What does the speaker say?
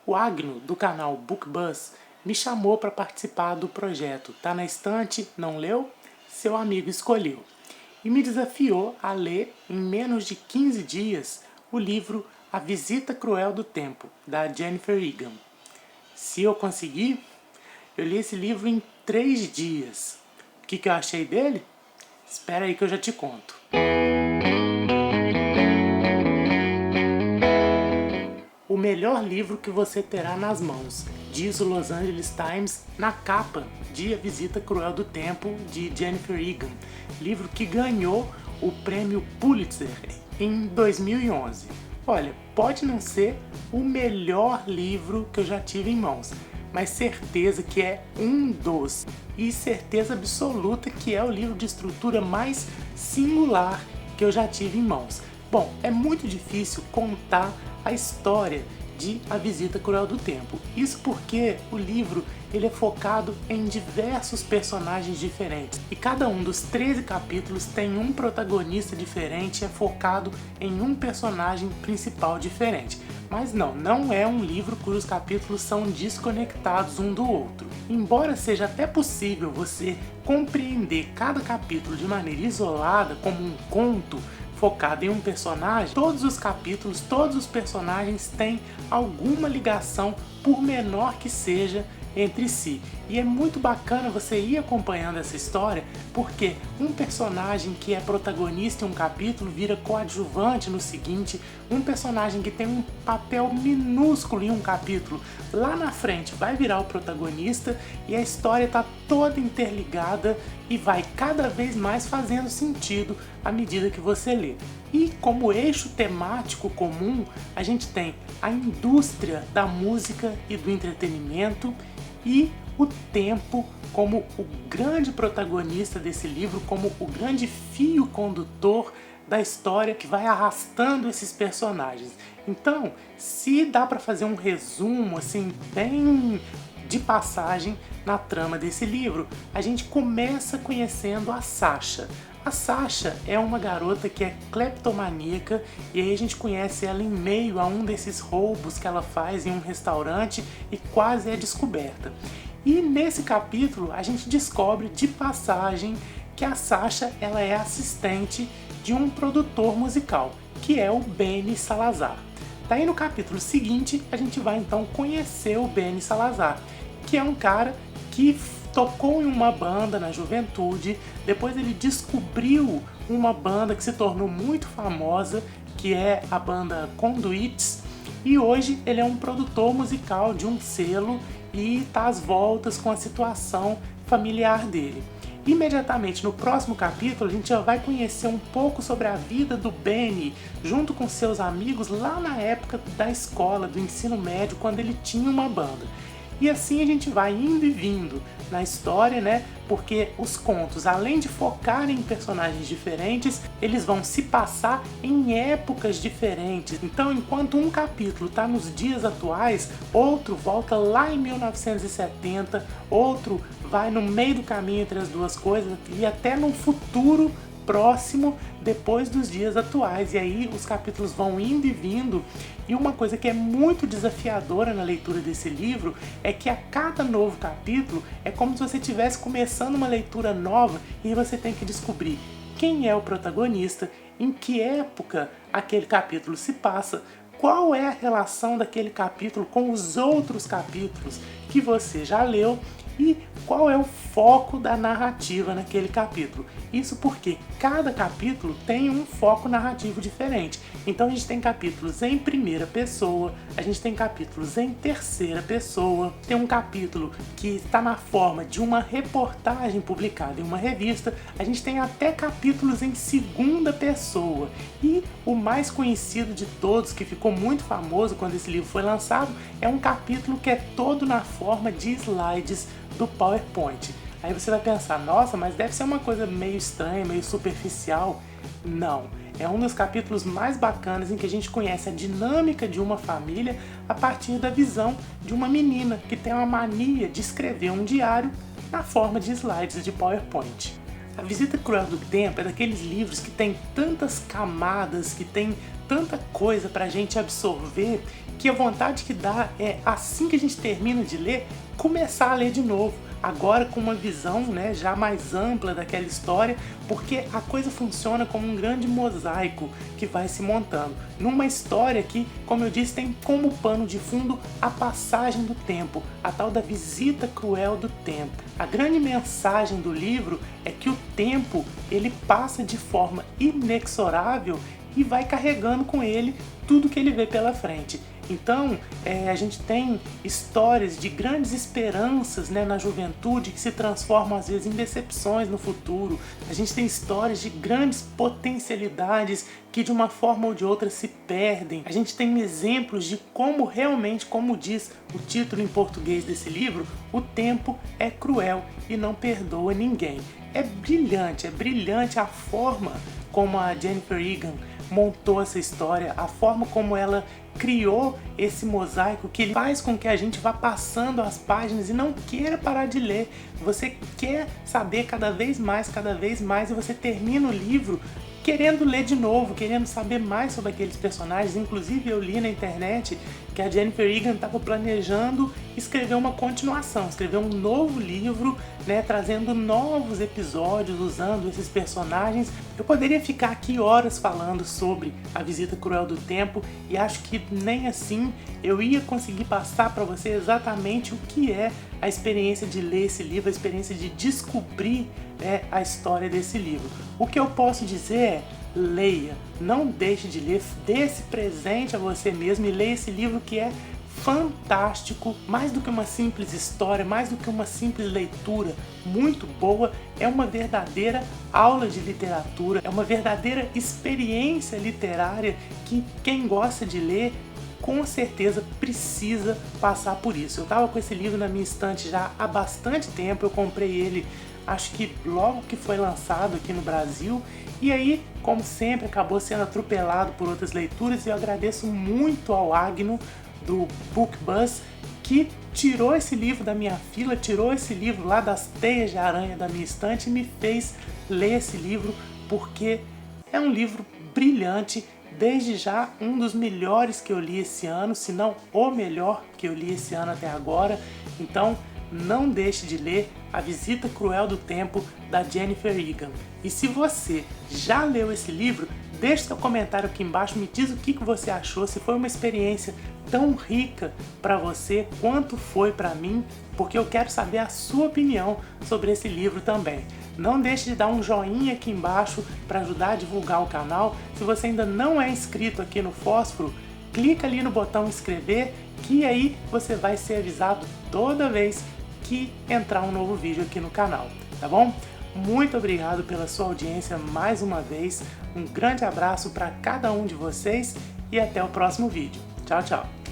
O Agno, do canal BookBuzz, me chamou para participar do projeto Tá na Estante, Não Leu? Seu amigo escolheu. E me desafiou a ler, em menos de 15 dias, o livro A Visita Cruel do Tempo, da Jennifer Egan. Se eu conseguir, eu li esse livro em 3 dias. O que eu achei dele? Espera aí que eu já te conto. O melhor livro que você terá nas mãos, diz o Los Angeles Times na capa de A Visita Cruel do Tempo, de Jennifer Egan, livro que ganhou o prêmio Pulitzer em 2011. Olha, pode não ser o melhor livro que eu já tive em mãos, mas certeza que é um dos, e certeza absoluta que é o livro de estrutura mais singular que eu já tive em mãos. Bom, é muito difícil contar a história de A Visita Cruel do Tempo. Isso porque o livro ele é focado em diversos personagens diferentes. E cada um dos 13 capítulos tem um protagonista diferente, é focado em um personagem principal diferente. Mas não é um livro cujos capítulos são desconectados um do outro. Embora seja até possível você compreender cada capítulo de maneira isolada, como um conto, focado em um personagem, todos os capítulos, todos os personagens têm alguma ligação, por menor que seja, entre si. E é muito bacana você ir acompanhando essa história, porque um personagem que é protagonista em um capítulo vira coadjuvante no seguinte, um personagem que tem um papel minúsculo em um capítulo, lá na frente vai virar o protagonista, e a história está toda interligada e vai cada vez mais fazendo sentido à medida que você lê. E como eixo temático comum, a gente tem a indústria da música e do entretenimento e o tempo como o grande protagonista desse livro, como o grande fio condutor da história que vai arrastando esses personagens. Então, se dá para fazer um resumo assim bem de passagem na trama desse livro, a gente começa conhecendo a Sasha. A Sasha é uma garota que é cleptomaníaca e aí a gente conhece ela em meio a um desses roubos que ela faz em um restaurante e quase é descoberta. E nesse capítulo a gente descobre de passagem que a Sasha ela é assistente de um produtor musical, que é o Benny Salazar. Daí no capítulo seguinte a gente vai então conhecer o Benny Salazar, que é um cara que tocou em uma banda na juventude, depois ele descobriu uma banda que se tornou muito famosa, que é a banda Conduits, e hoje ele é um produtor musical de um selo e está às voltas com a situação familiar dele. Imediatamente no próximo capítulo a gente já vai conhecer um pouco sobre a vida do Benny junto com seus amigos lá na época da escola, do ensino médio, quando ele tinha uma banda. E assim a gente vai indo e vindo na história, né? Porque os contos, além de focarem em personagens diferentes, eles vão se passar em épocas diferentes. Então, enquanto um capítulo está nos dias atuais, outro volta lá em 1970, outro vai no meio do caminho entre as duas coisas e até num futuro próximo depois dos dias atuais. E aí os capítulos vão indo e vindo, e uma coisa que é muito desafiadora na leitura desse livro é que a cada novo capítulo é como se você estivesse começando uma leitura nova e você tem que descobrir quem é o protagonista, em que época aquele capítulo se passa, qual é a relação daquele capítulo com os outros capítulos que você já leu e qual é o foco da narrativa naquele capítulo. Isso porque cada capítulo tem um foco narrativo diferente. Então a gente tem capítulos em primeira pessoa, a gente tem capítulos em terceira pessoa, tem um capítulo que está na forma de uma reportagem publicada em uma revista, a gente tem até capítulos em segunda pessoa. E o mais conhecido de todos, que ficou muito famoso quando esse livro foi lançado, é um capítulo que é todo na forma de slides do PowerPoint. Aí você vai pensar, nossa, mas deve ser uma coisa meio estranha, meio superficial. Não, é um dos capítulos mais bacanas em que a gente conhece a dinâmica de uma família a partir da visão de uma menina que tem uma mania de escrever um diário na forma de slides de PowerPoint. A Visita Cruel do Tempo é daqueles livros que tem tantas camadas, que tem tanta coisa pra gente absorver que a vontade que dá é, assim que a gente termina de ler, começar a ler de novo. Agora com uma visão, né, já mais ampla daquela história, porque a coisa funciona como um grande mosaico que vai se montando. Numa história que, como eu disse, tem como pano de fundo a passagem do tempo, a tal da visita cruel do tempo. A grande mensagem do livro é que o tempo ele passa de forma inexorável e vai carregando com ele tudo que ele vê pela frente. Então, a gente tem histórias de grandes esperanças, né, na juventude que se transformam às vezes em decepções no futuro. A gente tem histórias de grandes potencialidades que de uma forma ou de outra se perdem. A gente tem exemplos de como realmente, como diz o título em português desse livro, o tempo é cruel e não perdoa ninguém. É brilhante a forma como a Jennifer Egan montou essa história, a forma como ela criou esse mosaico que ele faz com que a gente vá passando as páginas e não queira parar de ler. Você quer saber cada vez mais e você termina o livro querendo ler de novo, querendo saber mais sobre aqueles personagens. Inclusive eu li na internet que a Jennifer Egan estava planejando escrever uma continuação, escrever um novo livro, né, trazendo novos episódios, usando esses personagens. Eu poderia ficar aqui horas falando sobre A Visita Cruel do Tempo e acho que nem assim eu ia conseguir passar para você exatamente o que é a experiência de ler esse livro, a experiência de descobrir, né, a história desse livro. O que eu posso dizer é: leia, não deixe de ler, dê esse presente a você mesmo e leia esse livro que é fantástico, mais do que uma simples história, mais do que uma simples leitura muito boa, é uma verdadeira aula de literatura, é uma verdadeira experiência literária que quem gosta de ler com certeza precisa passar por isso. Eu estava com esse livro na minha estante já há bastante tempo, eu comprei ele acho que logo que foi lançado aqui no Brasil, e aí, como sempre, acabou sendo atropelado por outras leituras, e eu agradeço muito ao Agno do BookBuzz que tirou esse livro da minha fila, tirou esse livro lá das teias de aranha da minha estante e me fez ler esse livro, porque é um livro brilhante, desde já um dos melhores que eu li esse ano, se não o melhor que eu li esse ano até agora. Então não deixe de ler A Visita Cruel do Tempo, da Jennifer Egan. E se você já leu esse livro, deixe seu comentário aqui embaixo, me diz o que você achou, se foi uma experiência tão rica para você quanto foi para mim, porque eu quero saber a sua opinião sobre esse livro também. Não deixe de dar um joinha aqui embaixo para ajudar a divulgar o canal. Se você ainda não é inscrito aqui no Fósforo, clica ali no botão inscrever, que aí você vai ser avisado toda vez que entrar um novo vídeo aqui no canal, tá bom? Muito obrigado pela sua audiência mais uma vez, um grande abraço para cada um de vocês e até o próximo vídeo. Tchau, tchau!